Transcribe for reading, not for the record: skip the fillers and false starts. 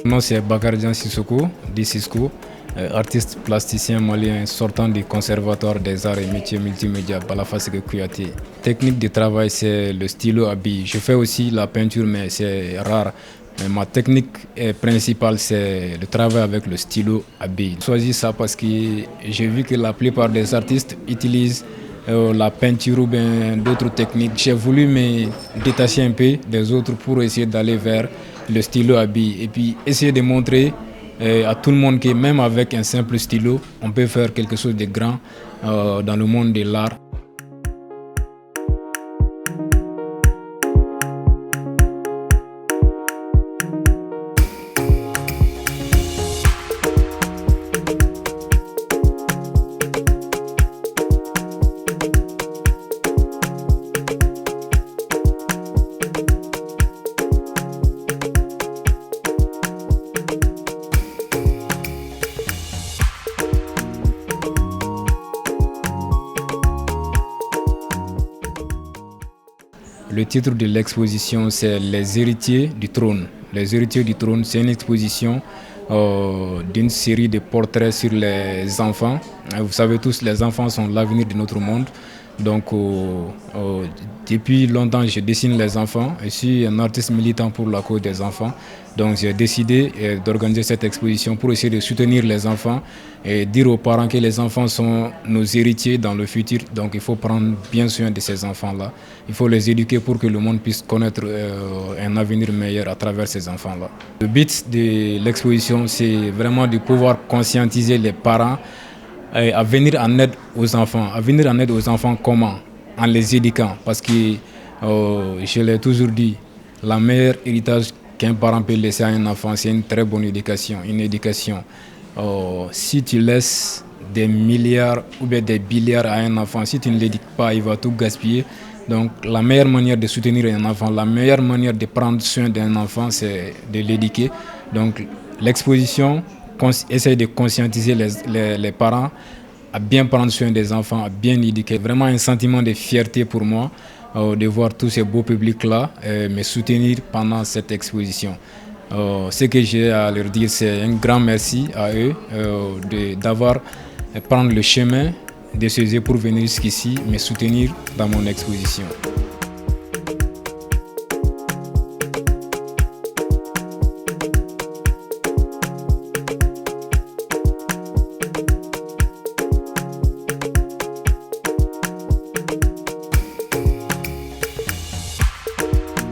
Mon nom c'est Bakardjan Sissoko, dit Cisco, artiste plasticien malien sortant du Conservatoire des Arts et Métiers Multimédia Balafasségué Kouyaté. Technique de travail c'est le stylo à billes. Je fais aussi la peinture mais c'est rare. Mais ma technique principale c'est le travail avec le stylo à billes. J'ai choisi ça parce que j'ai vu que la plupart des artistes utilisent la peinture ou bien d'autres techniques. J'ai voulu me détacher un peu des autres pour essayer d'aller vers le stylo à billes et puis essayer de montrer à tout le monde que même avec un simple stylo, on peut faire quelque chose de grand dans le monde de l'art. Le titre de l'exposition, c'est Les héritiers du trône. Les héritiers du trône, c'est une exposition d'une série de portraits sur les enfants. Vous savez tous, les enfants sont l'avenir de notre monde. Donc, depuis longtemps, je dessine les enfants. Je suis un artiste militant pour la cause des enfants. Donc, j'ai décidé d'organiser cette exposition pour essayer de soutenir les enfants et dire aux parents que les enfants sont nos héritiers dans le futur. Donc, il faut prendre bien soin de ces enfants-là. Il faut les éduquer pour que le monde puisse connaître un avenir meilleur à travers ces enfants-là. Le but de l'exposition, c'est vraiment de pouvoir conscientiser les parents à venir en aide aux enfants. À venir en aide aux enfants comment? En les éduquant. Parce que, je l'ai toujours dit, la meilleure héritage qu'un parent peut laisser à un enfant, c'est une très bonne éducation. Une éducation. Si tu laisses des milliards ou bien des milliards à un enfant, si tu ne l'éduques pas, il va tout gaspiller. Donc la meilleure manière de soutenir un enfant, la meilleure manière de prendre soin d'un enfant, c'est de l'éduquer. Donc l'exposition essaye de conscientiser les parents à bien prendre soin des enfants, à bien éduquer. Vraiment un sentiment de fierté pour moi de voir tous ces beaux publics-là me soutenir pendant cette exposition. Ce que j'ai à leur dire, c'est un grand merci à eux d'avoir prendre le chemin de se pour venir jusqu'ici, me soutenir dans mon exposition.